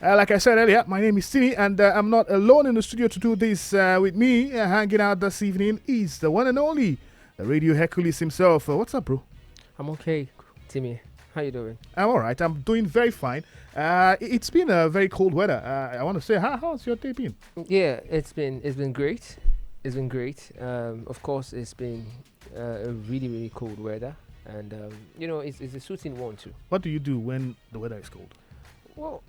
Like I said earlier, my name is Tini, and I'm not alone in the studio to do this. With me, hanging out this evening, is the one and only the Radio Hercules himself. What's up, bro? I'm okay, Timmy. How you doing? I'm all right. I'm doing very fine. It's been a very cold weather. I want to say, how's your day been? Yeah, it's been great. It's been great. Of course, it's been a really cold weather, and it's a suiting one too. What do you do when the weather is cold? Well,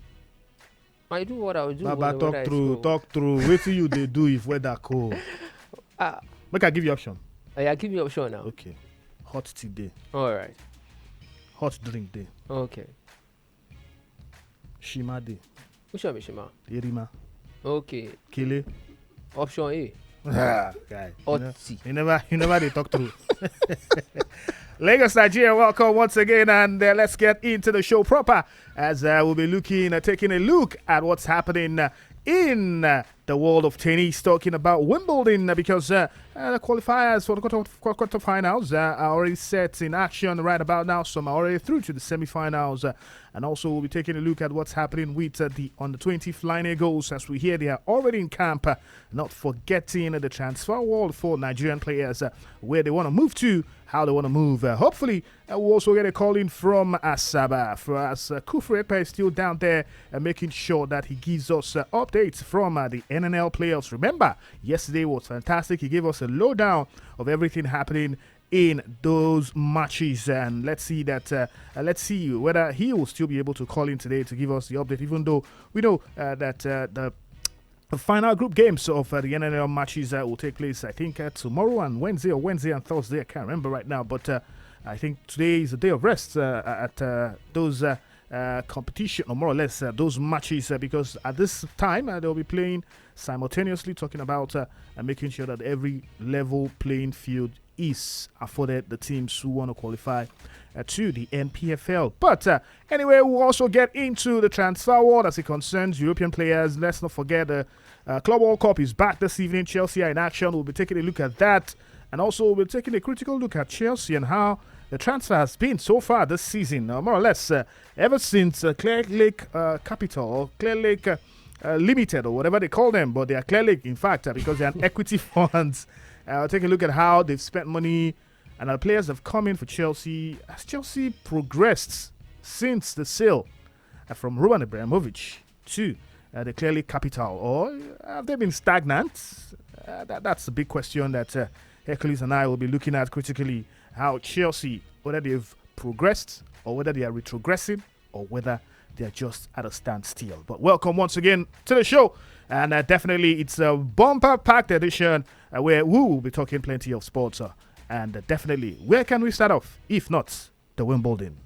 I do what I would do Baba, when the weather is cold. talk through. What do you they do if weather cold? Uh, Make I give you option. I'll give you an option now. Okay. Hot tea day. All right. Hot drink day. Okay. Shima day. Which one, Mishima? Irima. Okay. Kele. Option A. Guy. Hot tea. You never they talk through. Lagos, Nigeria, welcome once again, and let's get into the show proper as we'll be taking a look at what's happening in the world of tennis, talking about Wimbledon because the qualifiers for the quarterfinals are already set in action right about now. Some are already through to the semifinals, and also we'll be taking a look at what's happening with the under-20 Flying Eagles as we hear they are already in camp, not forgetting the transfer world for Nigerian players, where they want to move to, how they want to move. Hopefully, we'll also get a call in from Asaba for us. Kufrepa is still down there making sure that he gives us updates from the NNL playoffs. Remember, yesterday was fantastic. He gave us a lowdown of everything happening in those matches, and let's see whether he will still be able to call in today to give us the update, even though we know that the final group games of the NNL matches will take place, I think, tomorrow and Wednesday and Thursday. I can't remember right now, but I think today is a day of rest at those competition, or more or less those matches, because at this time they'll be playing simultaneously, talking about making sure that every level playing field is afforded the teams who want to qualify to the NPFL. But anyway, we'll also get into the transfer world as it concerns European players. Let's not forget the Club World Cup is back this evening. Chelsea are in action. We'll be taking a look at that, and also we'll be taking a critical look at Chelsea and how the transfer has been so far this season, more or less ever since Clear Lake Capital or Clear Lake Limited or whatever they call them, but they are Clear Lake in fact because they are equity funds. Take a look at how they've spent money and our players have come in for Chelsea. Has Chelsea progressed since the sale from Roman Abramovich to the Clear Lake Capital, or have they been stagnant? That's the big question that Hercules and I will be looking at critically. How Chelsea, whether they've progressed or whether they are retrogressing or whether they are just at a standstill. But welcome once again to the show, and definitely it's a bumper-packed edition where we will be talking plenty of sports. And definitely, where can we start off if not the Wimbledon?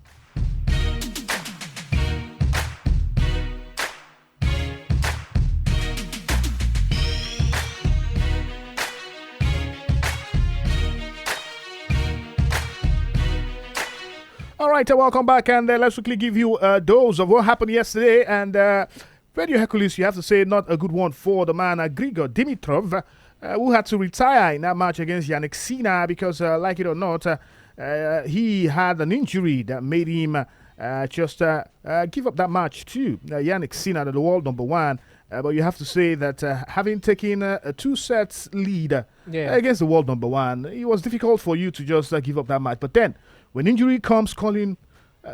All right, welcome back, and let's quickly give you a dose of what happened yesterday. And Radio Hercules, you have to say, not a good one for the man, Grigor Dimitrov, who had to retire in that match against Yannick Sinner because, like it or not, he had an injury that made him just give up that match to Yannick Sinner, the world number one. But you have to say that having taken a 2-set lead against the world number one, it was difficult for you to just give up that match. But then, when injury comes calling,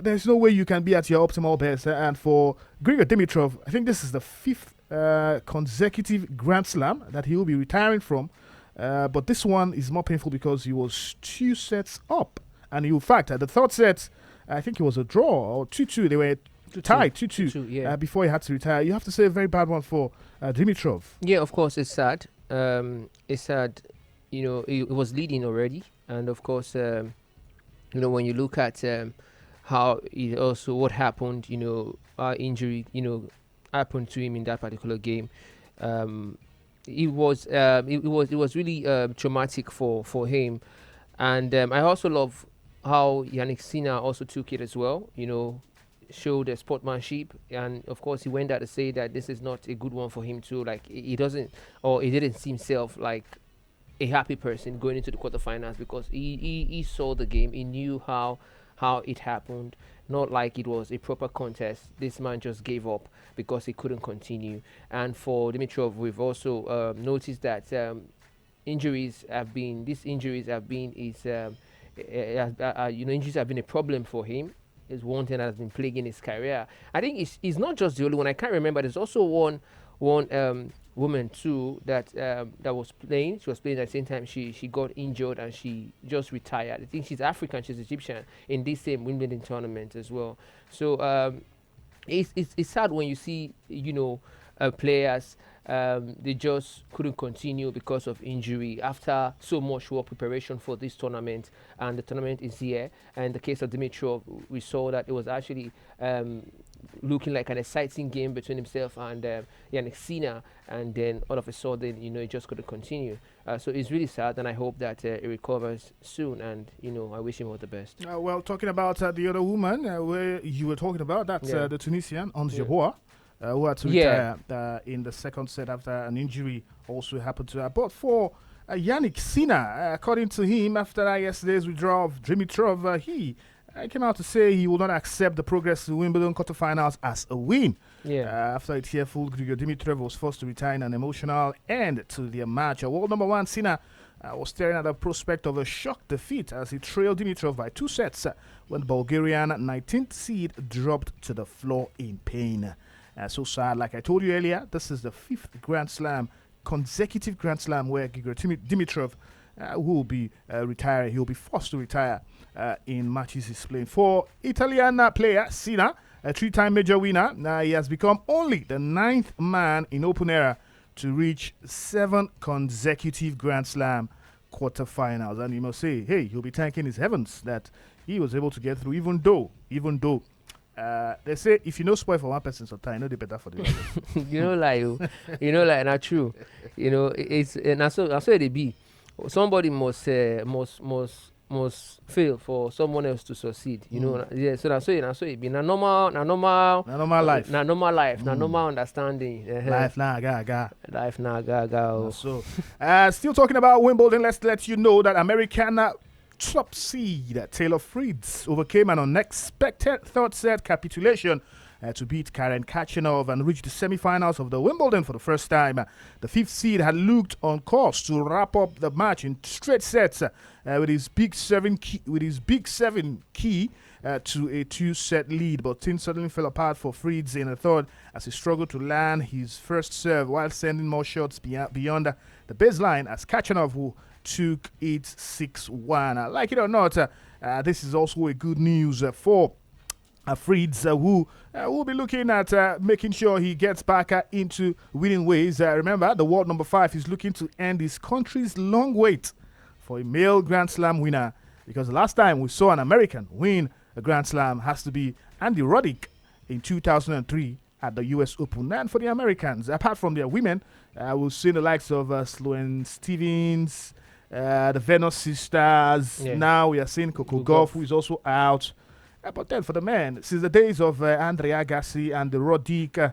there's no way you can be at your optimal best. And for Grigor Dimitrov, I think this is the 5th consecutive Grand Slam that he will be retiring from. But this one is more painful because he was 2 sets up. And in fact, at the 3rd set, I think it was a draw or 2-2. They were tied 2-2 before he had to retire. You have to say a very bad one for Dimitrov. Yeah, of course, it's sad. It's sad. It was leading already. And of course, when you look at how it also what happened, injury, happened to him in that particular game. It was really traumatic for him, and I also love how Yannick Sinner also took it as well. Showed the sportsmanship, and of course he went out to say that this is not a good one for him too. Like he didn't see himself like a happy person going into the quarterfinals because he saw the game. He knew how it happened. not like it was a proper contest. This man just gave up because he couldn't continue. And for Dimitrov, we've also noticed that these injuries have been injuries have been a problem for him. Is one thing that has been plaguing his career. I think he's not just the only one. I can't remember. There's also one woman too that was playing. She was playing at the same time. She got injured and she just retired. I think she's African. She's Egyptian in this same Wimbledon tournament as well. So it's sad when you see players. They just couldn't continue because of injury after so much work preparation for this tournament, and the tournament is here. And in the case of Dimitrov, we saw that it was actually looking like an exciting game between himself and Yannick Sinner, and then all of a sudden, he just couldn't continue. So it's really sad, and I hope that he recovers soon, and I wish him all the best. Well, talking about the other woman where you were talking about, that's the Tunisian, Ons Jabeur. Who had to retire in the second set after an injury also happened to her. But for Yannick Sinner, according to him, after yesterday's withdrawal of Dimitrov, he came out to say he will not accept the progress to Wimbledon quarterfinals as a win. After a tearful Grigor Dimitrov was forced to retire in an emotional end to their match. World number one Sinner was staring at the prospect of a shock defeat as he trailed Dimitrov by 2 sets when the Bulgarian 19th seed dropped to the floor in pain. So sad. Like I told you earlier, this is the 5th consecutive Grand Slam where Grigor Dimitrov will be retiring. He'll be forced to retire in matches he's playing. For Italian player Sinner, a 3-time major winner, he has become only the 9th man in open era to reach 7 consecutive Grand Slam quarterfinals. And you must say, hey, he'll be thanking his heavens that he was able to get through, even though they say if you know spoil for one person sometimes, they better for the other. Not true. It's and so it be. Somebody must fail for someone else to succeed. So that's so it be. Na normal life. Na normal understanding. Life na ga. So still talking about Wimbledon, let's let you know that American top seed Taylor Fritz overcame an unexpected third set capitulation to beat Karen Khachanov and reach the semi-finals of the Wimbledon for the first time. The 5th seed had looked on course to wrap up the match in straight sets with his big seven key to a 2-set lead, but things suddenly fell apart for Fritz in the third as he struggled to land his first serve while sending more shots beyond the baseline as Khachanov, who took it 6-1. Like it or not, this is also a good news for Fritz, who will be looking at making sure he gets back into winning ways. Remember, the world number 5 is looking to end his country's long wait for a male Grand Slam winner, because the last time we saw an American win a Grand Slam has to be Andy Roddick in 2003 at the US Open. And for the Americans, apart from their women, we've seen the likes of Sloane Stevens, the Venus sisters. Yeah. Now we are seeing Coco Gauff, who is also out. But then for the men, since the days of Andre Agassi and the Roddick,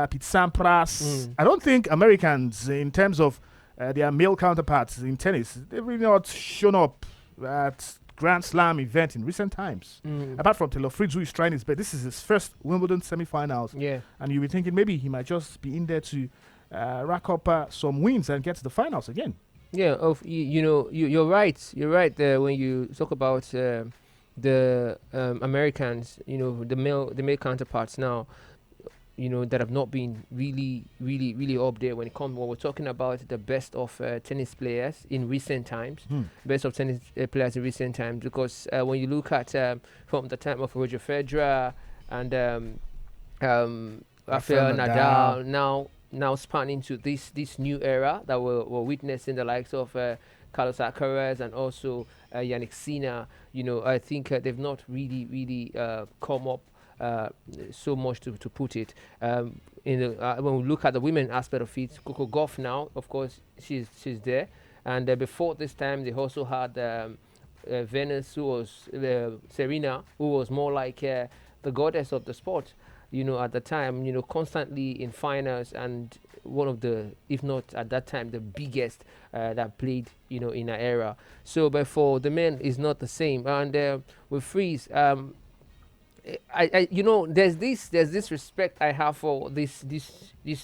Pete Sampras, I don't think Americans, in terms of their male counterparts in tennis, they've really not shown up at Grand Slam event in recent times. Apart from Taylor Fritz, who is trying his best. This is his first Wimbledon semi-finals. Yeah. And you'll be thinking maybe he might just be in there to rack up some wins and get to the finals again. Yeah, you're right. You're right when you talk about the Americans, the male counterparts now, that have not been really up there when we're talking about the best of tennis players in recent times, best of tennis players in recent times, because when you look at from the time of Roger Federer and Rafael Nadal, now spanning to this new era that we're witnessing, the likes of Carlos Alcaraz and also Yannick Sinner, I think they've not really come up so much to put it. When we look at the women aspect of it, Coco Gauff now, of course, she's there, and before this time they also had Venus, who was Serena, who was more like the goddess of the sport. At the time, constantly in finals, and one of the, if not at that time, the biggest that played, in our era. So, but for the men, it's not the same. And with Fritz, there's this respect I have for these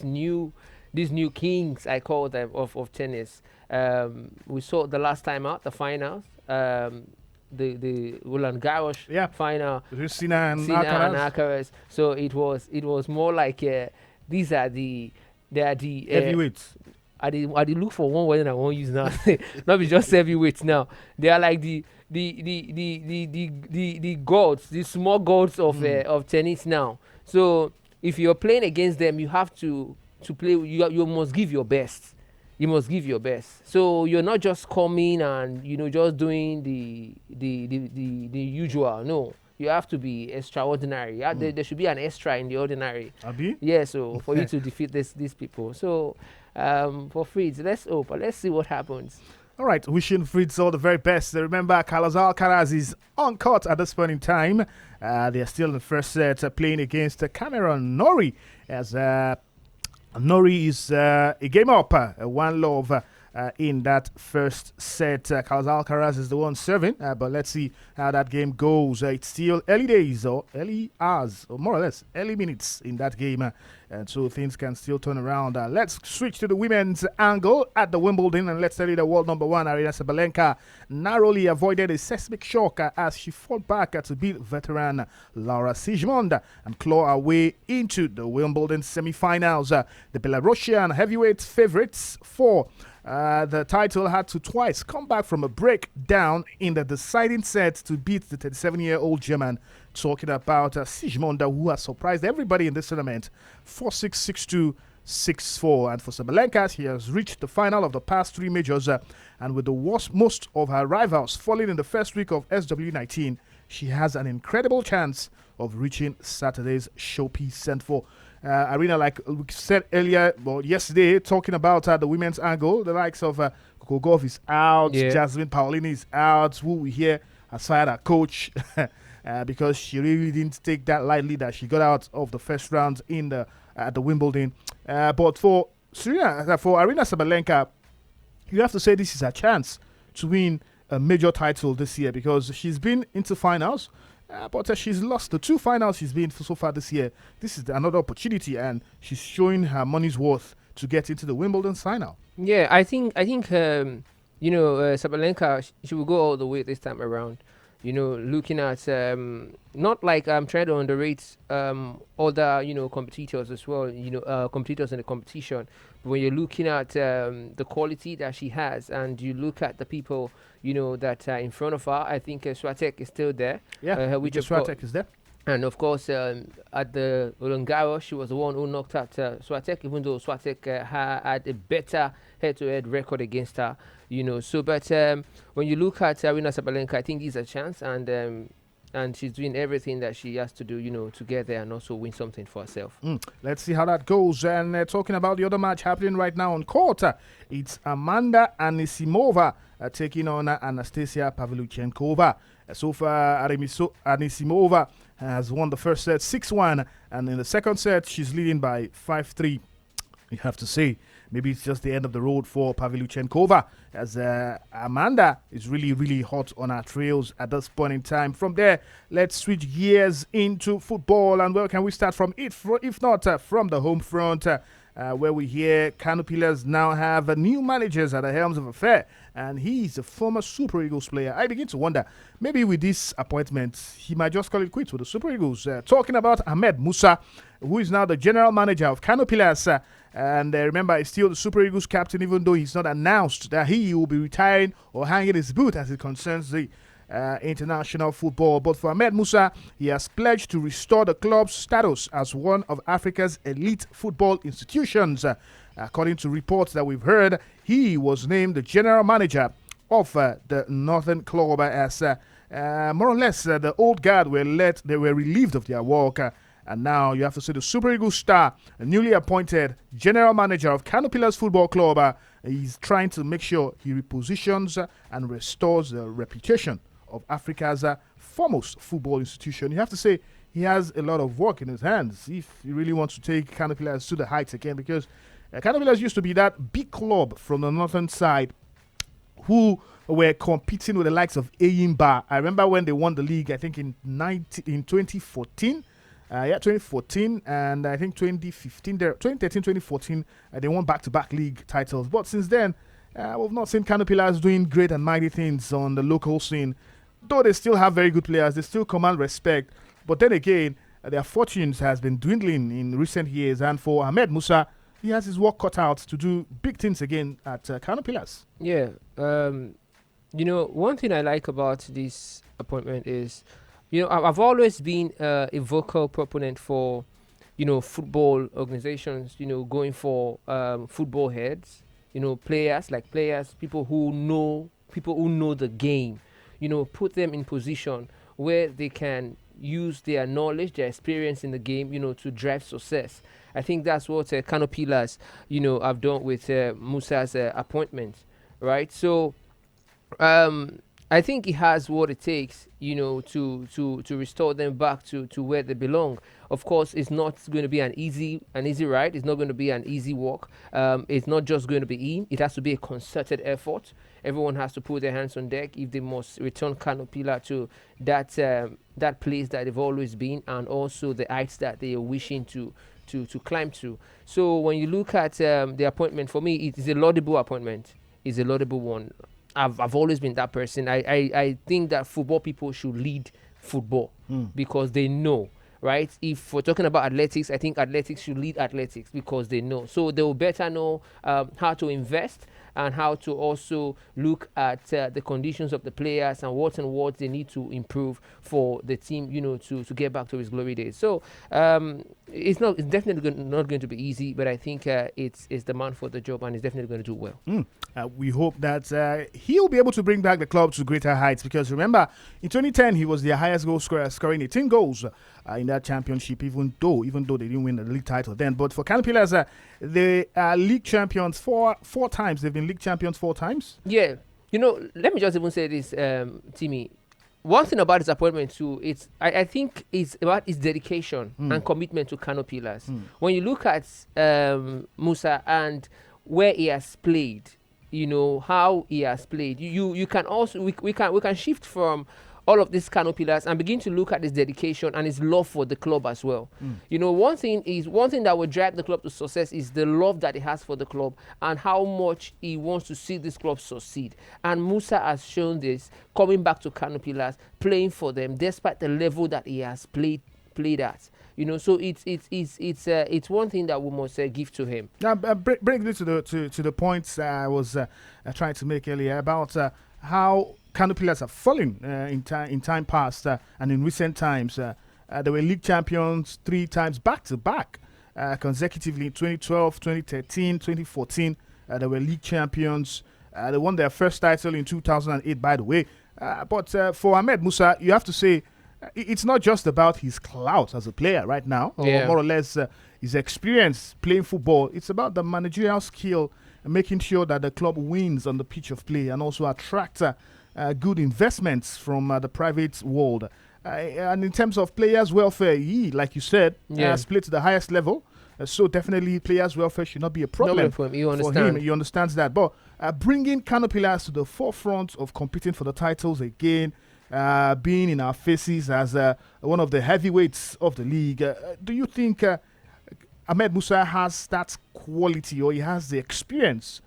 new kings, I call them, of tennis. We saw the last time out, the finals, the Roland Garros Yeah, final, Sina and Sina and Alcaraz, Alcaraz. So it was more like, these are the heavyweights. I did look for one word and I won't use now. Not be just heavyweights now. They are like the gods, the small gods of tennis now. So if you're playing against them, you have to play. You must give your best. You must give your best. So you're not just coming and just doing the usual. No, you have to be extraordinary. There should be an extra in the ordinary. Abi? Yeah. So for you to defeat these people. So for Fritz, let's hope. Let's see what happens. All right, wishing Fritz all the very best. Remember, Carlos Alcaraz is uncut at this point in time. They're still in the first set, playing against Cameron Norrie, as Norrie is a game up, one love in that first set. Carlos Alcaraz is the one serving, but let's see how that game goes. It's still early days, or early hours, or more or less early minutes in that game, and so things can still turn around. Let's switch to the women's angle at the Wimbledon, and let's tell you the world number one, Aryna Sabalenka, narrowly avoided a seismic shock as she fought back to beat veteran Laura Siegemund and claw her way into the Wimbledon semi-finals. The Belarusian heavyweight favorites for the title had to twice come back from a breakdown in the deciding set to beat the 37-year-old German. Talking about Siegemund, who has surprised everybody in this tournament, 4-6, 6-2, 6-4. And for Sabalenka, she has reached the final of the past three majors, and with most of her rivals falling in the first week of SW19, she has an incredible chance of reaching Saturday's showpiece. And for Aryna, like we said earlier, well, yesterday, talking about the women's angle, the likes of Coco Gauff is out, Yeah. Jasmine Paolini is out, who we hear has fired her coach because she really didn't take that lightly that she got out of the first round in the at the Wimbledon. But for Aryna Sabalenka, you have to say this is her chance to win a major title this year, because she's been into finals, but she's lost the two finals she's been so far this year. This is another opportunity, and she's showing her money's worth to get into the Wimbledon final. Yeah, I think Sabalenka, she will go all the way this time around. Looking at not like I'm trying to underrate other competitors as well. Competitors in the competition. But when you're looking at the quality that she has, and you look at the people that are in front of her, I think Swiatek is still there. Yeah, which because Swiatek is there. And of course, at the Roland Garros, she was the one who knocked out Swiatek, even though Swiatek had a better head-to-head record against her. But when you look at Aryna Sabalenka, I think there's a chance, and she's doing everything that she has to do, to get there and also win something for herself. Let's see how that goes. And talking about the other match happening right now on court, it's Amanda Anisimova taking on Anastasia Pavlyuchenkova. So far, Anisimova has won the first set 6-1, and in the second set, she's leading by 5-3. You have to say, maybe it's just the end of the road for Pavlyuchenkova, as Amanda is really, really hot on her trails at this point in time. From there, let's switch gears into football. And where can we start from it? If not from the home front, where we hear Kano Pillars now have new managers at the helms of affair, and he's a former Super Eagles player. I begin to wonder, maybe with this appointment, he might just call it quits with the Super Eagles. Talking about Ahmed Musa, who is now the general manager of Kano Pillars. And remember, he's still the Super Eagles captain, even though he's not announced that he will be retiring or hanging his boot as it concerns the international football. But for Ahmed Musa, he has pledged to restore the club's status as one of Africa's elite football institutions. According to reports that we've heard, he was named the general manager of the Northern Club as more or less the old guard were relieved of their work. And now you have to say the Super Eagles star, a newly appointed general manager of Kano Pillars Football Club, he's trying to make sure he repositions and restores the reputation of Africa's foremost football institution. You have to say he has a lot of work in his hands if he really wants to take Kano Pillars to the heights again, because Kano Pillars used to be that big club from the northern side who were competing with the likes of Eyimba. I remember when they won the league, I think in 2014. 2014 and I think 2015, 2013, 2014, they won back-to-back league titles. But since then, we've not seen Kano Pillars doing great and mighty things on the local scene. Though they still have very good players, they still command respect. But then again, their fortunes has been dwindling in recent years. And for Ahmed Musa, he has his work cut out to do big things again at Kano Pillars. Yeah. One thing I like about this appointment is, I've always been a vocal proponent for, football organizations, going for football heads, players, people who know the game, put them in position where they can use their knowledge, their experience in the game, to drive success. I think that's what Kano Pillars, have done with Musa's appointment, right? So, I think he has what it takes, to restore them back to where they belong. Of course, it's not going to be an easy ride. It's not going to be an easy walk. It's not just going to be him. It has to be a concerted effort. Everyone has to put their hands on deck if they must return Kano Pillar to that place that they've always been, and also the heights that they are wishing to climb to. So when you look at the appointment, for me, it is a laudable appointment. It's a laudable one. I've always been that person. I think that football people should lead football because they know, right? If we're talking about athletics, I think athletics should lead athletics because they know. So they will better know how to invest and how to also look at the conditions of the players and what they need to improve for the team, to get back to its glory days. So it's definitely not going to be easy, but I think it's the man for the job, and he's definitely going to do well. We hope that he'll be able to bring back the club to greater heights, because remember, in 2010 he was their highest goal scorer, scoring 18 goals in that championship, even though they didn't win the league title then. But for Kano Pillars, they are league champions four times. They've been league champions 4 times. Yeah. Let me just even say this, Timmy. One thing about his appointment too, I think it's about his dedication and commitment to Kano Pillars. When you look at Musa and where he has played, how he has played, you can also we can shift from all of these Kano Pillars and begin to look at his dedication and his love for the club as well. One thing that will drive the club to success is the love that he has for the club and how much he wants to see this club succeed. And Musa has shown this, coming back to Kano Pillars, playing for them despite the level that he has played at. So it's one thing that we must give to him. Now, bring me to the points I was trying to make earlier about how Kano Pillars have fallen in time past and in recent times. They were league champions 3 times back to back consecutively. 2012, 2013, 2014. They were league champions. They won their first title in 2008, by the way. But for Ahmed Musa, you have to say it's not just about his clout as a player right now, or more or less his experience playing football. It's about the managerial skill and making sure that the club wins on the pitch of play and also attract good investments from the private world. And in terms of players' welfare, he, like you said, has played to the highest level. So definitely players' welfare should not be a problem for him. He understands that. But bringing Kano Pillars to the forefront of competing for the titles again, being in our faces as one of the heavyweights of the league, do you think Ahmed Musa has that quality, or he has the experience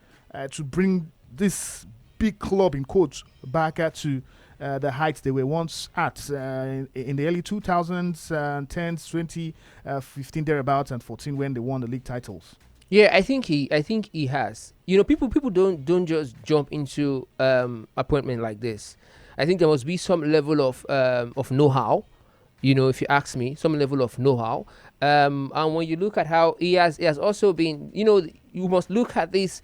to bring this big club, in quotes, back to the heights they were once at in the early 2000s, 10s, 2015 thereabouts, and 14 when they won the league titles? Yeah, I think he has. People don't just jump into appointment like this. I think there must be some level of know-how. If you ask me, some level of know-how. And when you look at how he has also been, you must look at these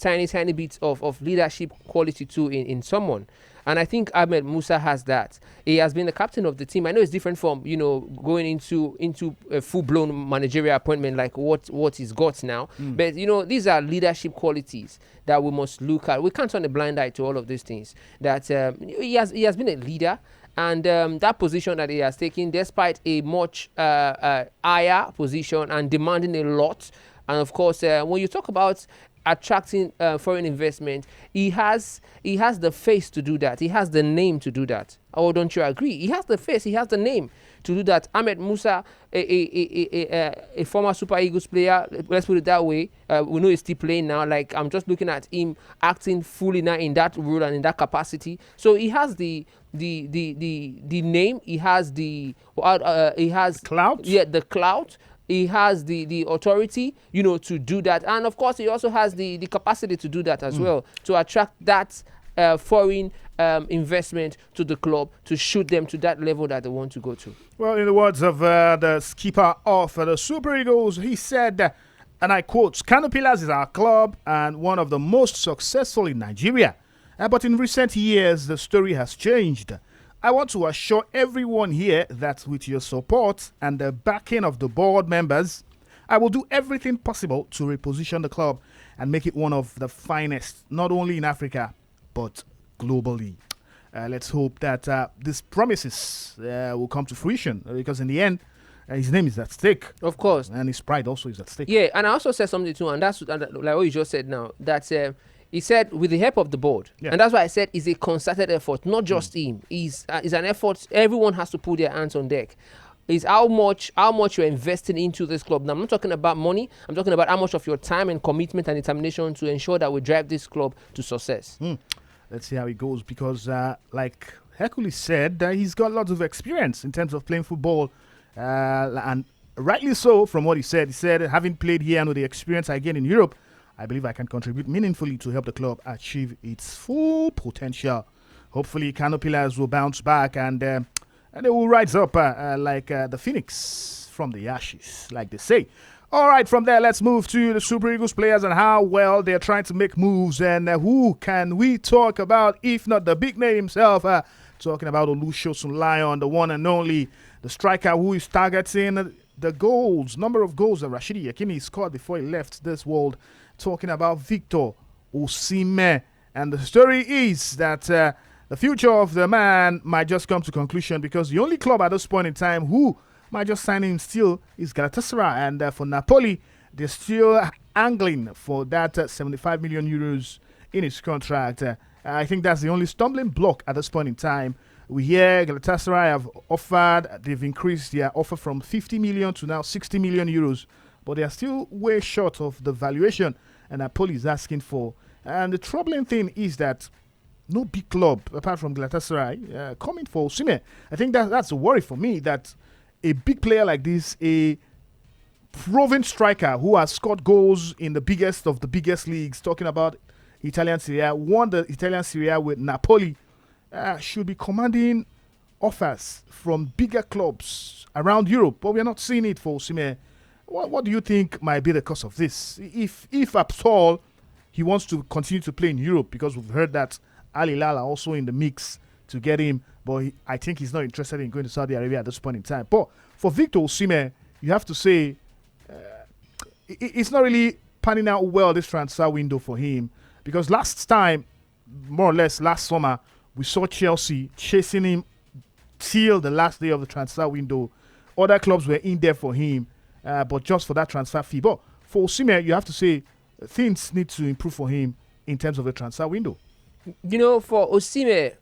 tiny bits of leadership quality too in someone. And I think Ahmed Musa has that. He has been the captain of the team. I know it's different from, going into a full-blown managerial appointment like what he's got now. But, these are leadership qualities that we must look at. We can't turn a blind eye to all of these things. That he has been a leader. And that position that he has taken, despite a much higher position and demanding a lot. And, of course, when you talk about attracting foreign investment, he has the face to do that. He has the name to do that. Or don't you agree? He has the face. He has the name to do that. Ahmed Musa, a former Super Eagles player, let's put it that way. We know he's still playing now. Like, I'm just looking at him acting fully now in that role and in that capacity. So he has the name. He has he has clout. Yeah, the clout. He has the authority, to do that. And of course, he also has the capacity to do that as well, to attract that foreign investment to the club, to shoot them to that level that they want to go to. Well, in the words of the skipper of the Super Eagles, he said, and I quote, "Canopilas is our club and one of the most successful in Nigeria. But in recent years, the story has changed. I want to assure everyone here that with your support and the backing of the board members, I will do everything possible to reposition the club and make it one of the finest, not only in Africa, but globally." Let's hope that these promises will come to fruition, because in the end, his name is at stake. Of course. And his pride also is at stake. Yeah, and I also said something too, and that's like what you just said now, that he said with the help of the board. Yeah. And that's why I said it's a concerted effort, not just him. It's an effort. Everyone has to put their hands on deck. Is how much you're investing into this club. Now, I'm not talking about money. I'm talking about how much of your time and commitment and determination to ensure that we drive this club to success. Let's see how it goes, because like Hercules said, he's got lots of experience in terms of playing football, and rightly so. From what he said, having played here and with the experience I gained in Europe, I believe I can contribute meaningfully to help the club achieve its full potential. Hopefully, Canopilas will bounce back and they will rise up like the phoenix from the ashes, like they say. All right, from there, let's move to the Super Eagles players and how well they're trying to make moves. And who can we talk about, if not the big name himself? Talking about Olusosun Lion, the one and only, the striker who is targeting the number of goals that Rashidi Yekini scored before he left this world. Talking about Victor Osimhen. And the story is that the future of the man might just come to conclusion, because the only club at this point in time who might just sign him still is Galatasaray. And for Napoli, they're still angling for that 75 million euros in his contract. I think that's the only stumbling block at this point in time. We hear Galatasaray they've increased their offer from 50 million to now 60 million euros, but they are still way short of the valuation and Napoli is asking for. And the troubling thing is that no big club, apart from Galatasaray, coming for Osimhen. I think that's a worry for me, that a big player like this, a proven striker who has scored goals in the biggest of the biggest leagues, talking about Italian Serie A, won the Italian Serie A with Napoli, should be commanding offers from bigger clubs around Europe, but we're not seeing it for Osimhen. What do you think might be the cause of this? If at all he wants to continue to play in Europe, because we've heard that Al Hilal are also in the mix to get him, but I think he's not interested in going to Saudi Arabia at this point in time. But for Victor Osimhen, you have to say it's not really panning out well, this transfer window for him, because last time, more or less last summer, we saw Chelsea chasing him till the last day of the transfer window. Other clubs were in there for him, but just for that transfer fee. But for Osimhen, you have to say things need to improve for him in terms of the transfer window. For Osimhen,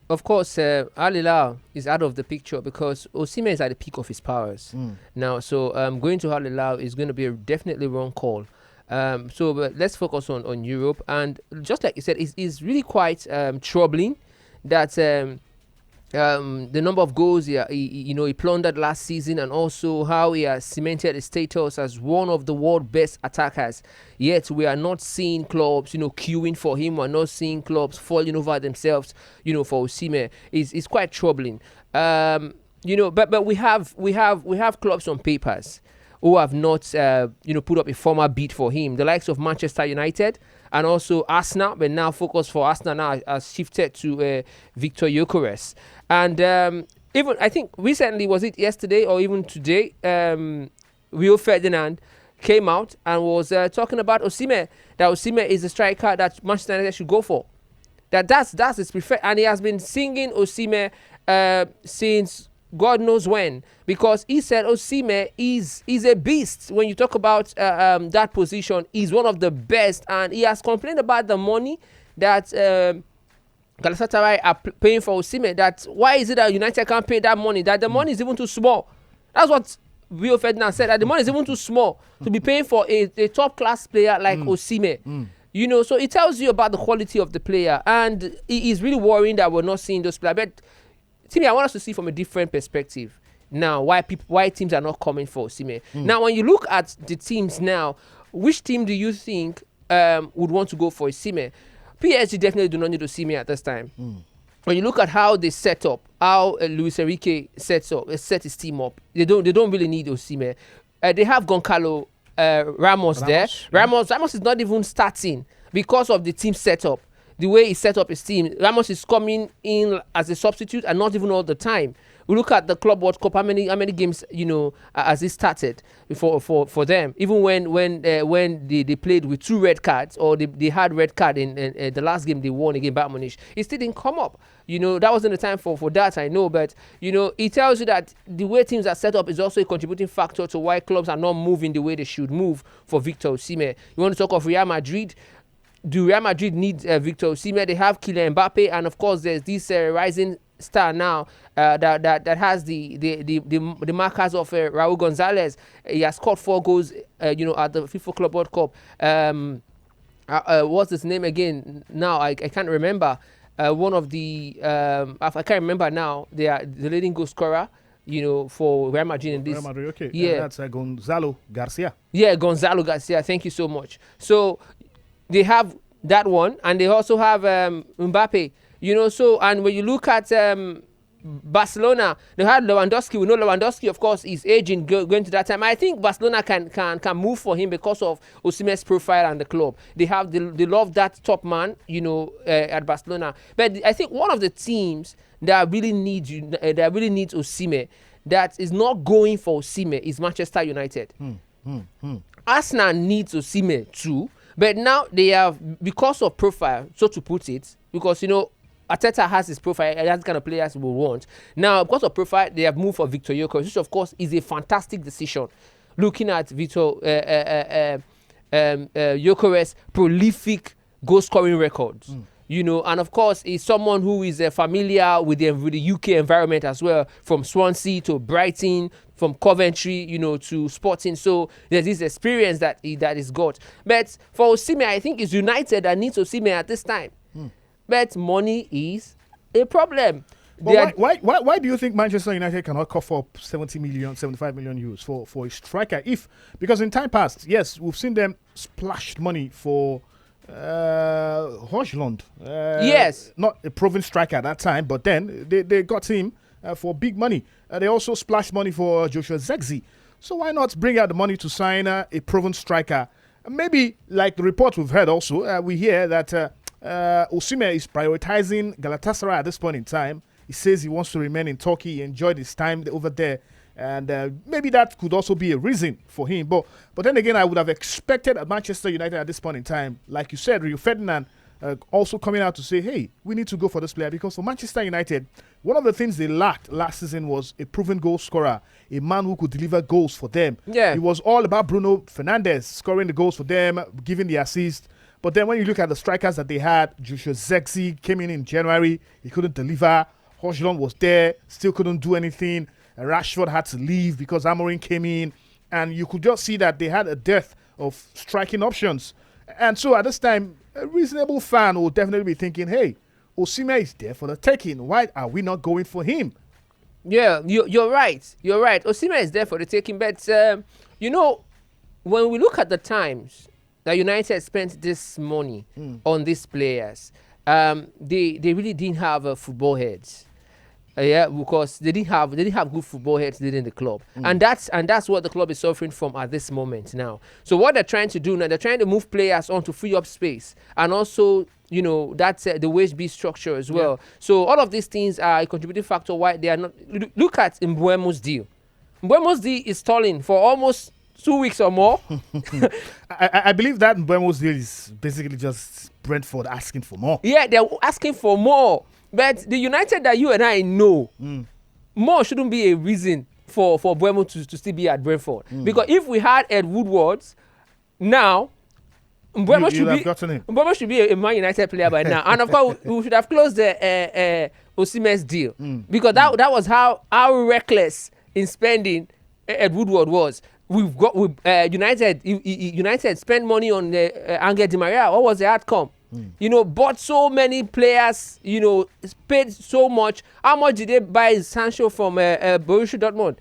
of course, Al Hilal is out of the picture because Osimhen is at the peak of his powers now. So going to Al Hilal is going to be a definitely wrong call. But let's focus on Europe. And just like you said, it's really quite troubling that the number of goals he plundered last season, and also how he has cemented his status as one of the world's best attackers. Yet we are not seeing clubs, queuing for him. We're not seeing clubs falling over themselves, for Osimhen. It's quite troubling. But we have clubs on papers who have not, put up a formal bid for him. The likes of Manchester United and also Arsenal, but now focus for Arsenal now has shifted to Victor Gyökeres. And even, I think recently, was it yesterday or even today, Rio Ferdinand came out and was talking about Osimhen, that Osimhen is the striker that Manchester United should go for. That's his preferred, and he has been singing Osimhen since God knows when, because he said Osimhen is a beast. When you talk about that position, he's one of the best, and he has complained about the money that Galatasaray are paying for Osimhen. That why is it that United can't pay that money? That the money is even too small. That's what Rio Ferdinand said. That the money is even too small to be paying for a top class player like Osimhen. You know, so it tells you about the quality of the player, and it is really worrying that we're not seeing those players. But Timmy, I want us to see from a different perspective now why teams are not coming for Osimhen. Now, when you look at the teams now, which team do you think would want to go for Osimhen? PSG definitely do not need Osimhen at this time. When you look at how they set up, how Luis Enrique set his team up, they don't really need Osimhen. They have Goncalo Ramos there. Ramos is not even starting because of the team setup. The way he set up his team, Ramos is coming in as a substitute and not even all the time. We look at the Club World Cup, how many games, you know, as it started for them. Even when they played with 2 red cards, or they had red card in the last game they won against Bayern Munich, it still didn't come up. You know, that wasn't the time for that, I know. But, you know, it tells you that the way teams are set up is also a contributing factor to why clubs are not moving the way they should move for Victor Osimhen. You want to talk of Real Madrid? Do Real Madrid need Victor Osimhen? They have Kylian Mbappe, and of course there's this rising star now that has the markers of Raul Gonzalez. He has scored 4 goals, you know, at the FIFA Club World Cup. What's his name again? Now I can't remember. One of the I can't remember now. They are the leading goal scorer, you know, for Real Madrid in this. Real Madrid, okay. Yeah, that's Gonzalo Garcia. Yeah, Gonzalo Garcia. Thank you so much. So they have that one, and they also have Mbappe. You know, so, and when you look at Barcelona, they had Lewandowski. We know Lewandowski, of course, is aging going to that time. I think Barcelona can move for him because of Osimhen's profile and the club. They love that top man, you know, at Barcelona. But I think one of the teams that really needs Osimhen, that is not going for Osimhen, is Manchester United. Arsenal needs Osimhen too, but now they have, because of profile, so to put it, because, you know, Arteta has his profile, that's the kind of players we want. Now, because of profile, they have moved for Victor Gyökeres, which of course is a fantastic decision. Looking at Victor Gyökeres' prolific goal-scoring records, you know, and of course is someone who is familiar with the UK environment as well, from Swansea to Brighton, from Coventry, you know, to Sporting. So there's this experience that is got. But for Osimhen, I think it's United that needs Osimhen at this time. But money is a problem. But why do you think Manchester United cannot cough up 75 million euros for a striker? Because in time past, yes, we've seen them splash money for Højlund. Yes. Not a proven striker at that time, but then they got him for big money. They also splashed money for Joshua Zexi. So why not bring out the money to sign a proven striker? Maybe, like the report we've heard also, we hear that Osimhen is prioritizing Galatasaray at this point in time. He says he wants to remain in Turkey, enjoy his time over there, and maybe that could also be a reason for him. But then again, I would have expected at Manchester United at this point in time, like you said, Rio Ferdinand also coming out to say, hey, we need to go for this player, because for Manchester United, one of the things they lacked last season was a proven goal scorer, a man who could deliver goals for them. Yeah. It was all about Bruno Fernandes scoring the goals for them, giving the assist. But then when you look at the strikers that they had, Joshua Zexi came in January, he couldn't deliver. Højlund was there, still couldn't do anything. Rashford had to leave because Amorim came in, and you could just see that they had a dearth of striking options. And so at this time, a reasonable fan will definitely be thinking, hey, Osimhen is there for the taking. Why are we not going for him? Yeah, you're right. You're right. Osimhen is there for the taking. But, you know, when we look at the times that United spent this money on these players, they really didn't have football heads. Yeah, because they didn't have good football heads leading the club, and that's what the club is suffering from at this moment now. So what they're trying to do now, they're trying to move players on to free up space, and also, you know, that's the wage bill structure as well. Yeah. So all of these things are a contributing factor why they are not. Look at Mbeumo's deal. Mbeumo's deal is stalling for almost 2 weeks or more. I believe that Mbeumo's deal is basically just Brentford asking for more. Yeah, they're asking for more. But the United that you and I know, more shouldn't be a reason for Buemo to still be at Brentford. Because if we had Ed Woodwards now, Mbeumo should be a Man United player by now. And of course, we should have closed the Osimhen's deal. Because that was how reckless in spending Ed Woodward was. United spent money on Angel Di Maria. What was the outcome? Bought so many players, paid so much. How much did they buy Sancho from Borussia Dortmund?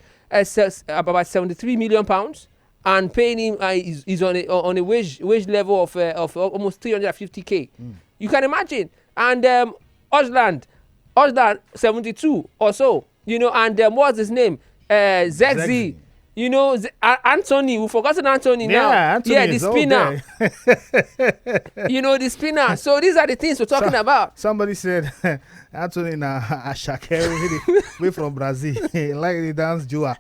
About 73 million pounds. And paying him is on a wage level of almost 350k. You can imagine. And Ojland 72 or so. And what's his name? Zexi. Anthony, we've forgotten Anthony now. Anthony the spinner. The spinner. So these are the things we're talking about. Somebody said Anthony na Ashakere way from Brazil. Like the dance Jua.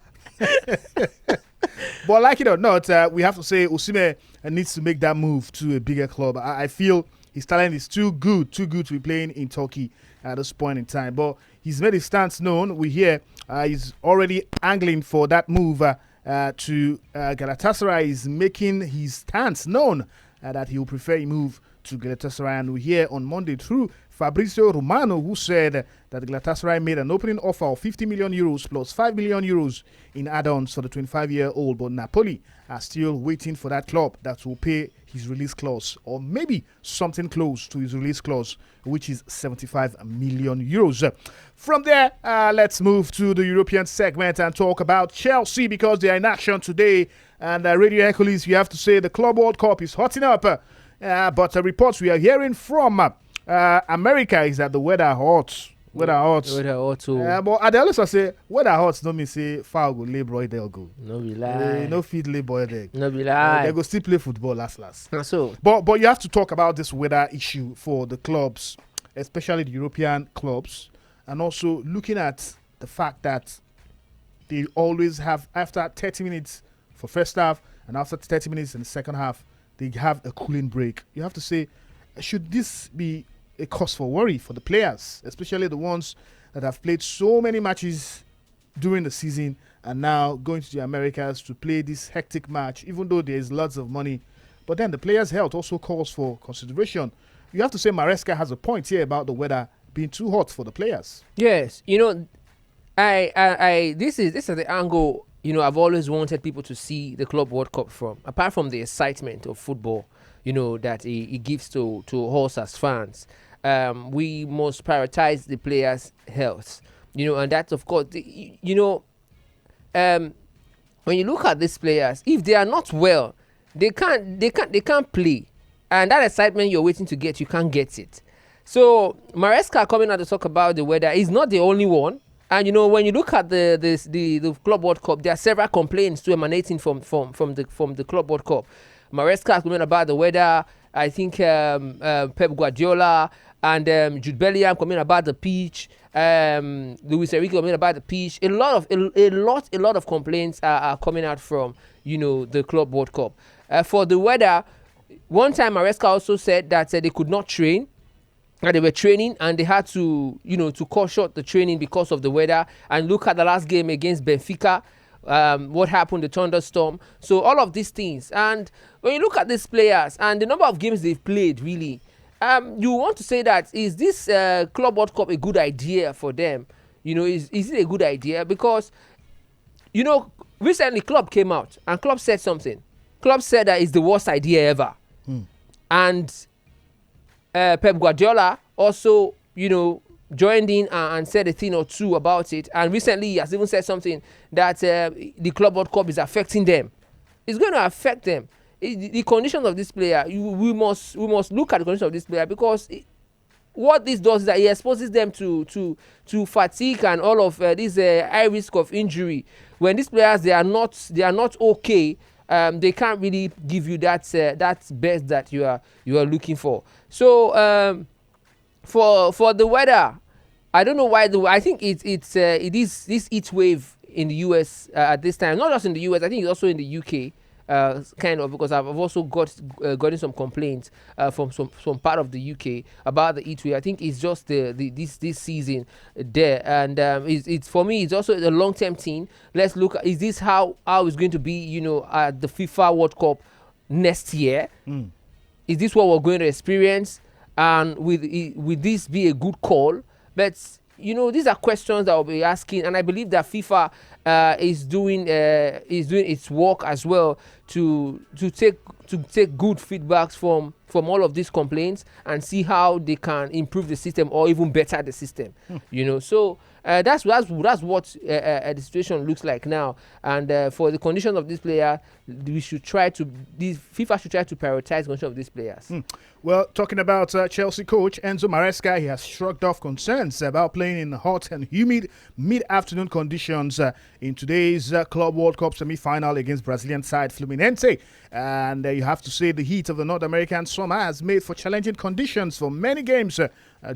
But like it or not, we have to say Osimhen needs to make that move to a bigger club. I feel his talent is too good to be playing in Turkey at this point in time. But he's made his stance known. We hear he's already angling for that move to Galatasaray. Is making his stance known that he will prefer a move to Galatasaray. And we hear on Monday through Fabrizio Romano, who said that Galatasaray made an opening offer of 50 million euros plus 5 million euros in add-ons for the 25-year-old. But Napoli are still waiting for that club that will pay his release clause, or maybe something close to his release clause, which is 75 million euros. From there, let's move to the European segment and talk about Chelsea, because they are in action today. And Radio Hercules, you have to say the Club World Cup is hotting up. But the reports we are hearing from America is that the weather hot. Weather hot. But at the also say weather hot don't mean say foul go lay boy they'll go. No be lie. No feed lay boy there. No be lie. They go still play football last. So. But you have to talk about this weather issue for the clubs, especially the European clubs, and also looking at the fact that they always have, after 30 minutes for first half and after 30 minutes in the second half, they have a cooling break. You have to say, should this be a cause for worry for the players, especially the ones that have played so many matches during the season and now going to the Americas to play this hectic match, even though there is lots of money. But then the players' health also calls for consideration. You have to say Maresca has a point here about the weather being too hot for the players. Yes, this is the angle I've always wanted people to see the Club World Cup from. Apart from the excitement of football, that it gives to us as fans. We must prioritize the players' health, and that's of course, when you look at these players, if they are not well, they can't play, and that excitement you're waiting to get, you can't get it. So Maresca coming out to talk about the weather is not the only one, and when you look at the Club World Cup, there are several complaints to emanating from the Club World Cup. Maresca coming about the weather. I think Pep Guardiola and Jude Bellingham coming about the pitch. Luis Enrique coming about the pitch. A lot of complaints are coming out from the Club World Cup. For the weather, one time Maresca also said that they could not train. They were training and they had to to cut short the training because of the weather. And look at the last game against Benfica. What happened, the thunderstorm. So all of these things. And when you look at these players and the number of games they've played, really, you want to say that, is this Club World Cup a good idea for them? Is it a good idea? Because, recently Klopp came out and Klopp said something. Klopp said that it's the worst idea ever. And Pep Guardiola also, joined in and said a thing or two about it. And recently he has even said something that the Club World Cup is affecting them. It's going to affect them. The condition of this player, we must look at the condition of this player, because what this does is that it exposes them to fatigue and all of this high risk of injury. When these players they are not okay, they can't really give you that best that you are looking for. So for the weather, I don't know why. I think it is this heat wave in the US at this time. Not just in the US, I think it's also in the UK. kind of, because I've also gotten some complaints from some part of the UK about the E3. I think it's just this season there, and it's for me. It's also a long term thing. Let's look. Is this how it's going to be? At the FIFA World Cup next year? Is this what we're going to experience? And will this be a good call? But these are questions that I'll be asking, and I believe that FIFA is doing its work as well to take good feedbacks from all of these complaints and see how they can improve the system or even better the system. So that's what the situation looks like now. And for the condition of this player, FIFA should try to prioritize the condition of these players. Well, talking about Chelsea coach Enzo Maresca, he has shrugged off concerns about playing in hot and humid mid-afternoon conditions in today's Club World Cup semi-final against Brazilian side Fluminense. And you have to say the heat of the North American summer has made for challenging conditions for many games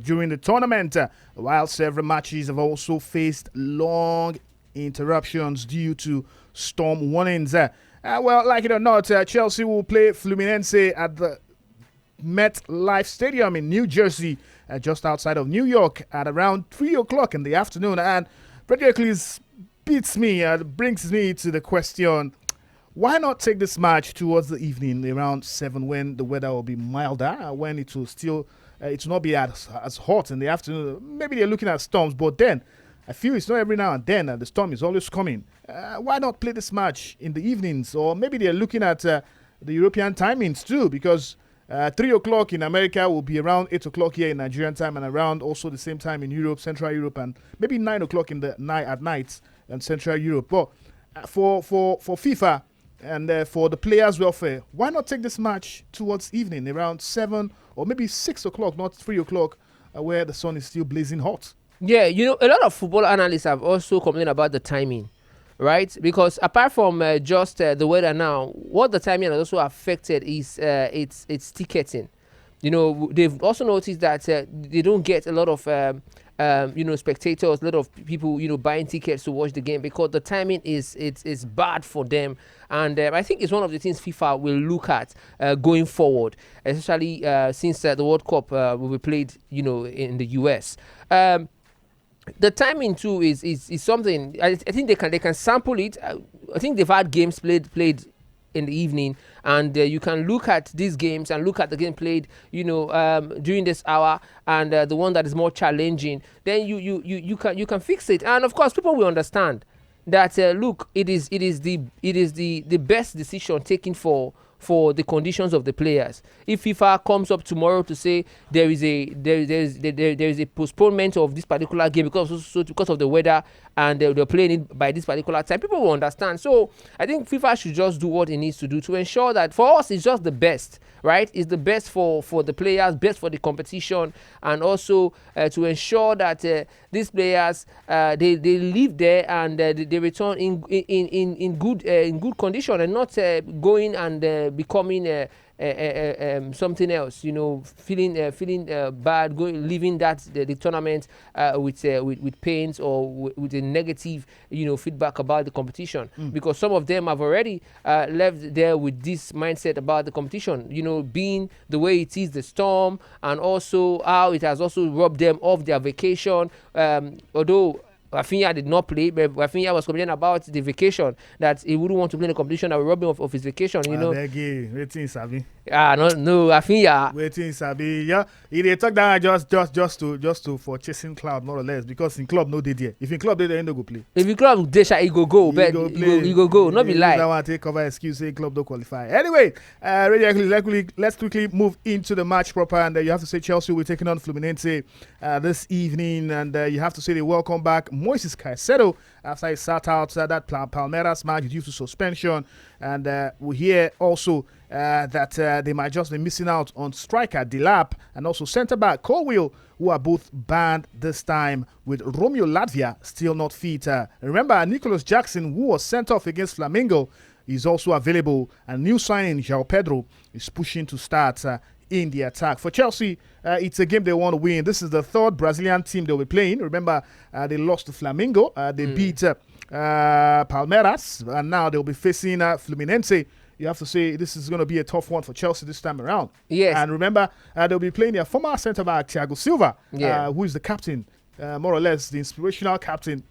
during the tournament, while several matches have also faced long interruptions due to storm warnings. Well, like it or not, Chelsea will play Fluminense at the MetLife Stadium in New Jersey, just outside of New York, at around 3 o'clock in the afternoon. And practically brings me to the question, why not take this match towards the evening around 7 when the weather will be milder, when it will still it will not be as hot in the afternoon? Maybe they're looking at storms, but then I feel it's not every now and then the storm is always coming. Why not play this match in the evenings? Or maybe they're looking at the European timings too, because 3 o'clock in America will be around 8 o'clock here in Nigerian time, and around also the same time in Europe, Central Europe, and maybe 9 o'clock in the night at night in Central Europe. But for FIFA and for the players' welfare, why not take this match towards evening around 7 or maybe 6 o'clock, not 3 o'clock, where the sun is still blazing hot? Yeah, a lot of football analysts have also complained about the timing, right? Because apart from just the weather now, what the timing has also affected is its ticketing. They've also noticed that they don't get a lot of spectators, a lot of people buying tickets to watch the game, because the timing is bad for them. And I think it's one of the things FIFA will look at going forward, especially since the World Cup will be played in the US. The timing too is something. I think they can sample it. I think they've had games played in the evening, and you can look at these games and look at the game played during this hour, and the one that is more challenging, then you can fix it. And of course people will understand that look, it is the best decision taken for the conditions of the players. If FIFA comes up tomorrow to say there is a postponement of this particular game because of the weather, and they're playing it by this particular time, people will understand. So I think FIFA should just do what it needs to do to ensure that for us it's just the best, right? It's the best for the players, best for the competition, and also to ensure that these players they live there and they return in good condition, and not going and becoming something else, feeling bad, leaving the tournament with pains or with a negative feedback about the competition, because some of them have already left there with this mindset about the competition, being the way it is, the storm, and also how it has also robbed them of their vacation, although Rafinha did not play, but Rafinha was complaining about the vacation, that he wouldn't want to play in a competition that will rob him of his vacation. Sabi. No, Rafinha. Waiting, Sabi. Yeah, they talk that just to for chasing cloud, more or less, because in club no did there. If in club they ain't no go play. If in club they shall he go, but he go. Not be lie. I want to take cover excuse say club don't qualify. Anyway, let's quickly move into the match proper, and you have to say Chelsea will be taking on Fluminense this evening, and you have to say they welcome back Moises Caicedo after he sat out that Palmeiras match due to suspension, and we hear also that they might just be missing out on striker Delap and also centre back Colwill, who are both banned this time, with Romeo Latvia still not fit. Remember, Nicholas Jackson, who was sent off against Flamengo, is also available, and new signing João Pedro is pushing to start in the attack. For Chelsea, it's a game they want to win. This is the third Brazilian team they'll be playing. Remember, they lost to Flamengo. They beat Palmeiras, and now they'll be facing Fluminense you have to say this is going to be a tough one for Chelsea this time around. Yes. And remember, they'll be playing their former centre-back, Thiago Silva, who is the captain, more or less the inspirational captain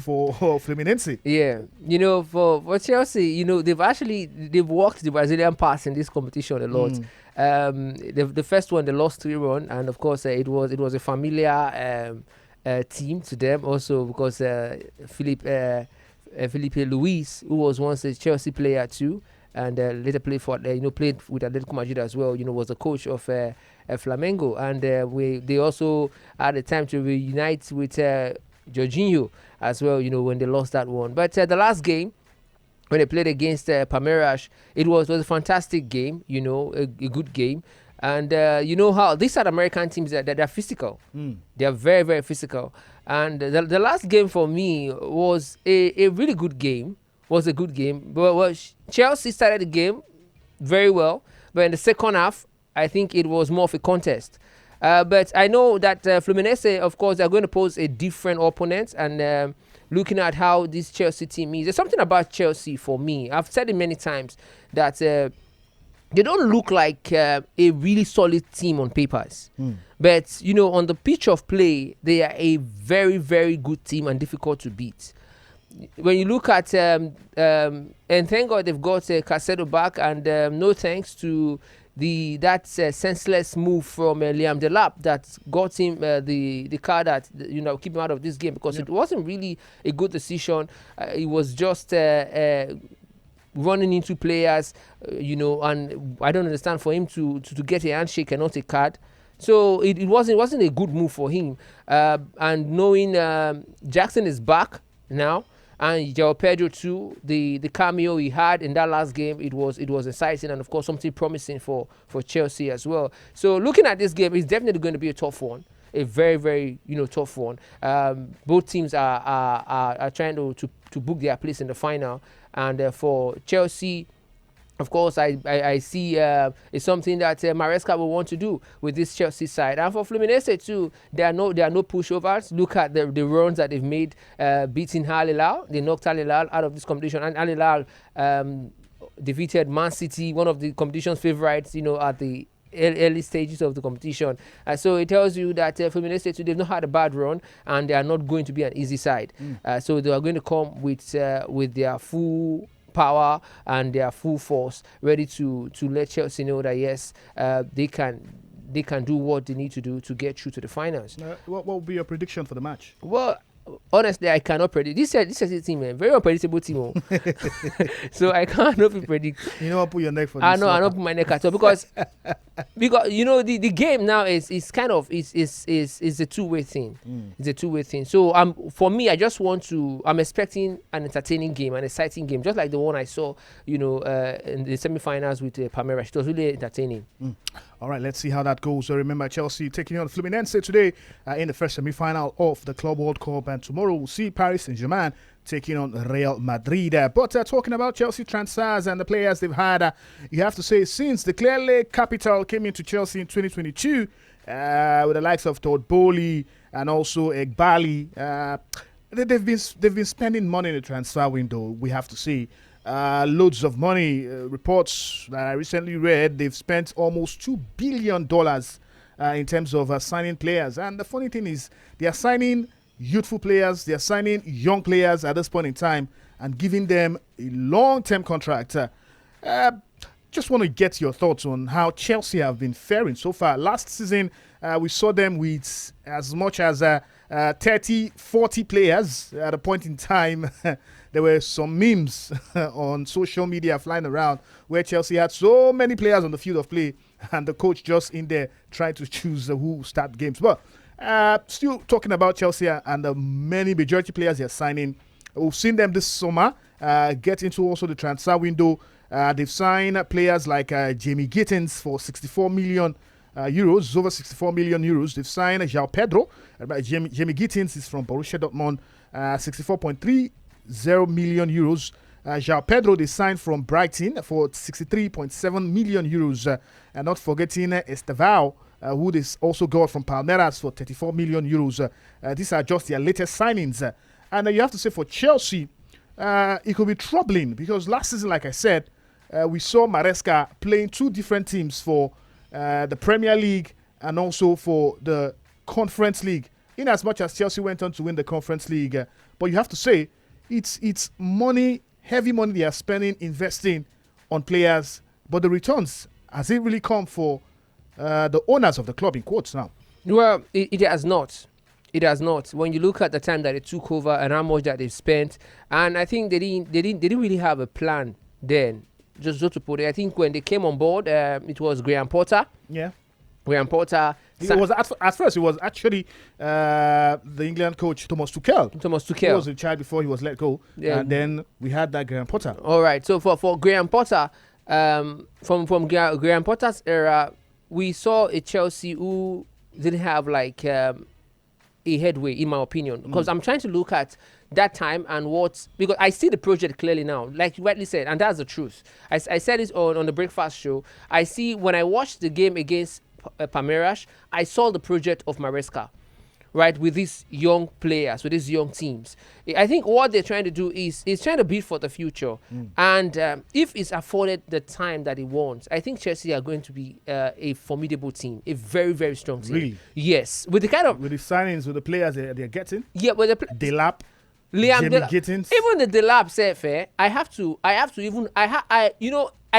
for Fluminense. Yeah. For Chelsea, they've walked the Brazilian pass in this competition a lot. The first one, they lost 3-1, and of course, it was a familiar team to them also because Felipe Luis, who was once a Chelsea player too, and later played with Atletico Madrid as well. Was the coach of Flamengo, and they also had the time to reunite with Jorginho as well. When they lost that one, but the last game when they played against Palmeiras, it was a fantastic game. A good game. And you know how these South American teams they're physical. They are very, very physical. And the last game for me was a really good game. Was a good game. But Chelsea started the game very well. But in the second half, I think it was more of a contest. But I know that Fluminense, of course, they're going to pose a different opponent. And looking at how this Chelsea team is, there's something about Chelsea for me. I've said it many times that they don't look like a really solid team on papers. But, on the pitch of play, they are a very, very good team and difficult to beat. When you look at, and thank God they've got Caicedo back, and no thanks to that senseless move from Liam Delap that got him the card that, keep him out of this game, because it wasn't really a good decision. It was just running into players, and I don't understand for him to get a handshake and not a card. So it wasn't a good move for him. And knowing Jackson is back now, and João Pedro too, the cameo he had in that last game, it was exciting, and of course something promising for Chelsea as well. So looking at this game, it's definitely going to be a tough one. A very, very tough one. Both teams are trying to book their place in the final, and for Chelsea, of course, I see it's something that Maresca will want to do with this Chelsea side. And for Fluminense too, there are no pushovers. Look at the runs that they've made, beating Al Hilal. They knocked Al Hilal out of this competition, and Al Hilal defeated Man City, one of the competition's favorites, at the early stages of the competition. So it tells you that Fluminense too, they've not had a bad run, and they are not going to be an easy side. So they are going to come with their full power and their full force, ready to let Chelsea know that yes, they can do what they need to do to get through to the finals. What will be your prediction for the match? Well, honestly, I cannot predict. This Chelsea team, man, very unpredictable team. So I cannot predict. You know, put your neck for this. I know, I don't put my neck at all because the game now is kind of is a two-way thing. It's a two-way thing. So for me, I'm expecting an entertaining game, an exciting game, just like the one I saw, in the semi-finals with Palmeiras. It was really entertaining. All right, let's see how that goes. So remember, Chelsea taking on Fluminense today in the first semi-final of the Club World Cup, and tomorrow we'll see Paris Saint-Germain taking on Real Madrid. But talking about Chelsea transfers and the players they've had, you have to say since the Clearly capital came into Chelsea in 2022, with the likes of Todd Bowley and also Egbali, they've been spending money in the transfer window. We have to see. Loads of money. Reports that I recently read, they've spent almost $2 billion in terms of signing players. And the funny thing is, they are signing youthful players, they are signing young players at this point in time and giving them a long-term contract. Just want to get your thoughts on how Chelsea have been faring so far. Last season, we saw them with as much as 30, 40 players at a point in time. There were some memes on social media flying around where Chelsea had so many players on the field of play and the coach just in there trying to choose who start games. But still talking about Chelsea and the many majority players they're signing. We've seen them this summer get into also the transfer window. They've signed players like Jamie Gittins for 64 million euros, over 64 million euros. They've signed João Pedro. Jamie Gittins is from Borussia Dortmund, 64.30 million euros. João Pedro they signed from Brighton for 63.7 million euros. And not forgetting Estevao, who they also got from Palmeiras for 34 million euros. These are just their latest signings. And you have to say for Chelsea, it could be troubling because last season, like I said, we saw Maresca playing two different teams for the Premier League and also for the Conference League. In as much as Chelsea went on to win the Conference League, but you have to say it's money, heavy money they are spending, investing on players, but the returns, has it really come for the owners of the club, in quotes now? Well, it has not. It has not. When you look at the time that they took over and how much that they've spent, and I think they didn't really have a plan then. Just to put it, I think when they came on board, it was Graham Potter. Yeah. Graham Potter. It was at first. It was actually the England coach Thomas Tuchel. He was in charge before he was let go, and then we had that Graham Potter. All right. So for Graham Potter, from Graham Potter's era, we saw a Chelsea who didn't have like a headway, in my opinion. Because I'm trying to look at that time and because I see the project clearly now, like you rightly said, and that's the truth. I said it on the breakfast show. I see when I watched the game against Palmeiras, I saw the project of Maresca, right, with these young players, with these young teams. I think what they're trying to do is trying to build for the future. And if it's afforded the time that it wants, I think Chelsea are going to be a formidable team, a very, very strong team. Really? Yes. With the kind of... With the signings, with the players they're getting? Yeah, with the... Delap, Liam Gittins. Even the Delap said, I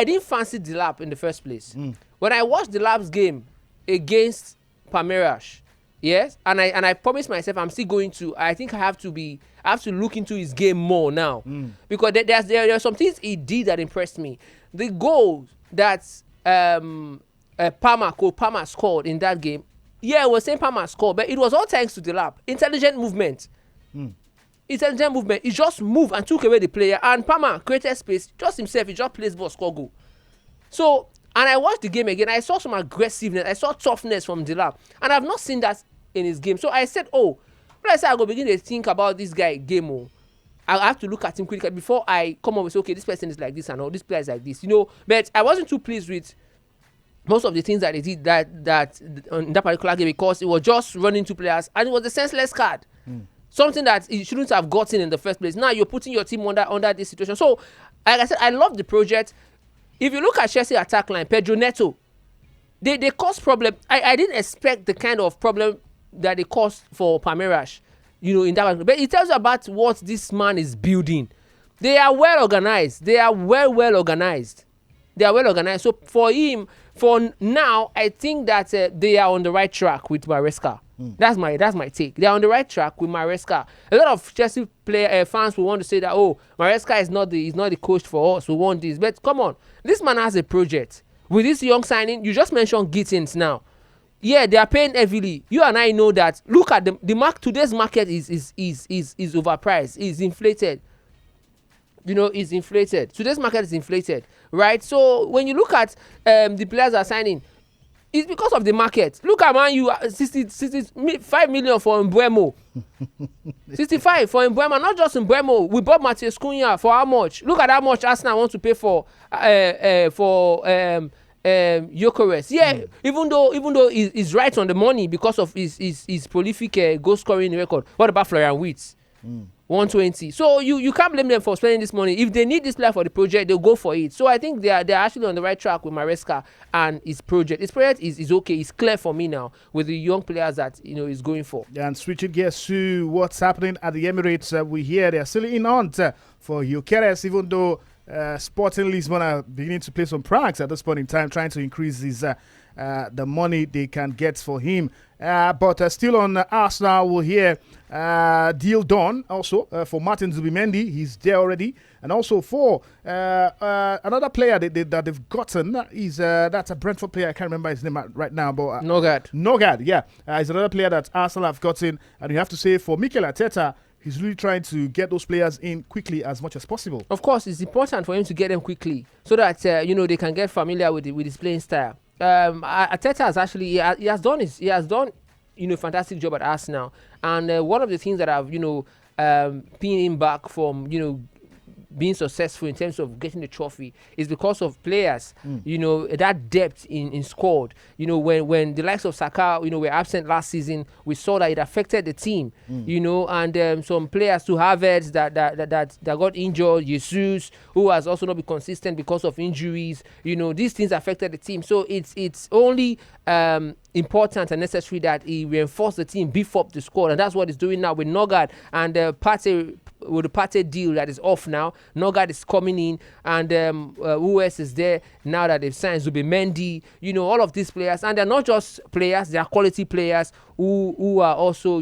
didn't fancy Delap in the first place. When I watched Delap's game against Palmeiras, yes, and I promised myself I'm still going to. I think I have to look into his game more now, because there are some things he did that impressed me. The goal that Palmer scored in that game, yeah, it was saying Palmer scored, but it was all thanks to Delap. Intelligent movement. Intelligent movement. He just moved and took away the player, and Palmer created space. Just himself, he just plays ball, score goal. So, and I watched the game again. I saw some aggressiveness. I saw toughness from Delap, and I've not seen that in his game. So I said, when I said I go begin to think about this guy game, I have to look at him critically before I come up with, okay, this person is like this and all, this player is like this, But I wasn't too pleased with most of the things that they did that in that particular game, because it was just running two players, and it was a senseless card. Something that you shouldn't have gotten in the first place. Now you're putting your team under this situation. So, like I said, I love the project. If you look at Chelsea attack line, Pedro Neto, they caused problem. I didn't expect the kind of problem that they caused for Palmeiras, in that one. But it tells you about what this man is building. They are well organized. They are well organized. So for now, I think that they are on the right track with Maresca. That's my take. They are on the right track with Maresca. A lot of Chelsea fans will want to say that, Maresca is not the coach for us. We want this, but come on, this man has a project with this young signing. You just mentioned Gittins now. Yeah, they are paying heavily. You and I know that. Look at the mark. Today's market is overpriced. Is inflated. Is inflated. Today's market is inflated, right? So when you look at the players are signing, it's because of the market. Look at Man U, 65 million for Mbeumo. 65 for Mbeumo, not just Mbeumo. We bought Matheus Cunha for how much? Look at how much Arsenal want to pay for Gyökeres. Yeah, even though he's right on the money because of his prolific goal scoring record. What about Florian Wirtz? 120. So you can't blame them for spending this money. If they need this player for the project, they'll go for it. So I think they're actually on the right track with Maresca and his project. His project is okay. It's clear for me now with the young players that he's going for. And switching gears to what's happening at the Emirates, we hear they're still in on for Gyökeres, even though Sporting Lisbon are beginning to play some pranks at this point in time, trying to increase his the money they can get for him. But still on Arsenal, we'll hear deal done also for Martin Zubimendi. He's there already. And also for another player that they've gotten is that's a Brentford player. I can't remember his name right now. But Nogard, yeah. Is another player that Arsenal have gotten. And you have to say for Mikel Arteta, he's really trying to get those players in quickly as much as possible. Of course, it's important for him to get them quickly so that they can get familiar with his playing style. Arteta has actually he has done a fantastic job at Arsenal, and one of the things that I've pinning him back from being successful in terms of getting the trophy is because of players. That depth in squad. When the likes of Saka, were absent last season, we saw that it affected the team. And some players to Havertz that got injured, Jesus, who has also not been consistent because of injuries. These things affected the team. So it's only important and necessary that he reinforce the team, beef up the squad, and that's what he's doing now with Nogard and Partey. With the Partey deal that is off now, Nogard is coming in, and who else is there now that they've signed? Zubimendi, all of these players, and they're not just players; they are quality players who are also,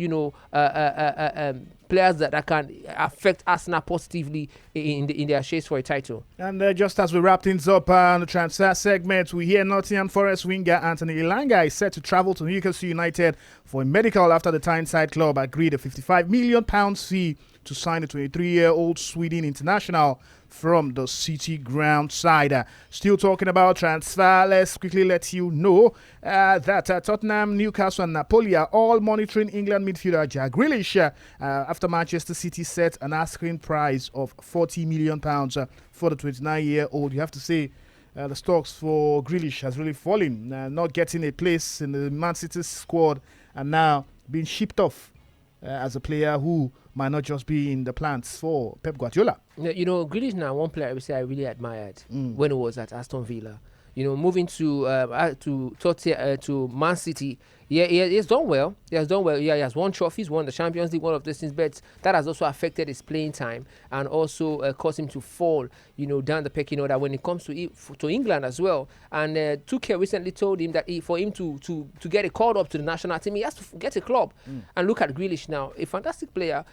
players that can affect Arsenal positively in their chase for a title. And just as we wrap things up on the transfer segment, we hear Nottingham Forest winger Anthony Elanga is set to travel to Newcastle United for a medical after the Tyneside club agreed a £55 million fee to sign the 23-year-old Sweden international from the City ground side. Still talking about transfer, let's quickly let you know that Tottenham, Newcastle and Napoli are all monitoring England midfielder Jack Grealish after Manchester City set an asking price of £40 million for the 29-year-old. You have to say the stocks for Grealish has really fallen, not getting a place in the Man City squad and now being shipped off as a player who might not just be in the plans for Pep Guardiola. Grealish now one player I really admired when he was at Aston Villa. Moving to Man City, he's done well. He has done well. Yeah, he has won trophies, won the Champions League, one of those things. But that has also affected his playing time and also caused him to fall, down the pecking order when it comes to England as well. And Tuchel recently told him that for him to get a call up to the national team, he has to get a club. And look at Grealish now, a fantastic player.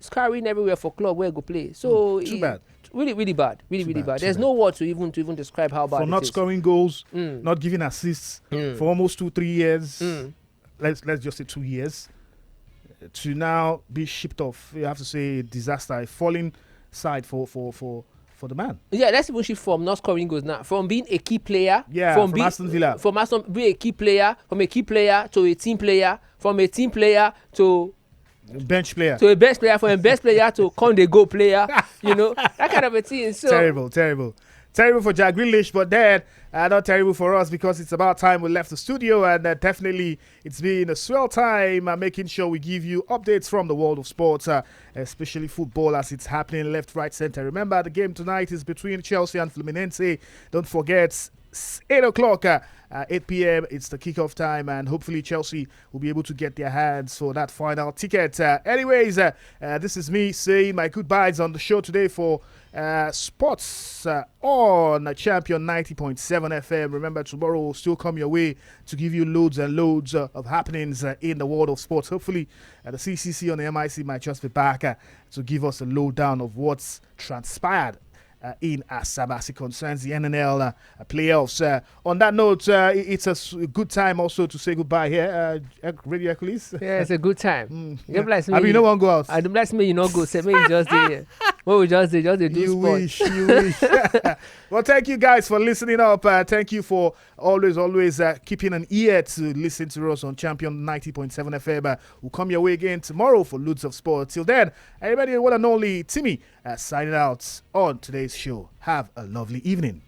Scarring everywhere for club where he go play. So too bad. Really, really bad. Really bad. There's no word to even describe how bad for it not is. scoring goals, not giving assists for almost 2-3 years. Let's just say 2 years. To now be shipped off, you have to say disaster, a falling side for the man. Yeah, let's even shift from not scoring goals now. From being a key player, from Aston Villa. From Aston be a key player, from a key player to a team player, from a team player to bench player. To a best player, from a best player to Conde go player, that kind of a thing. So terrible for Jack Grealish, but then not terrible for us because it's about time we left the studio, and definitely it's been a swell time making sure we give you updates from the world of sports, especially football as it's happening left, right, center. Remember, the game tonight is between Chelsea and Fluminense. Don't forget, 8 o'clock, 8 p.m. It's the kickoff time, and hopefully Chelsea will be able to get their hands for that final ticket. Anyways, this is me saying my goodbyes on the show today for sports on Champion 90.7 FM. Remember, tomorrow will still come your way to give you loads and loads of happenings in the world of sports. Hopefully, the CCC on the MIC might just be back to give us a lowdown of what's transpired in Asaba as it concerns the NNL playoffs. On that note, it's a good time also to say goodbye here. Radio Hercules. Yeah, it's a good time. You don't want to go out. I don't bless me, you not go. Say me just there. What we just do you sport. You wish. Well, thank you guys for listening up. Thank you for always keeping an ear to listen to us on Champion 90.7 FM. We'll come your way again tomorrow for loads of sport. Till then, everybody, one and only Timmy signing out on today's show. Have a lovely evening.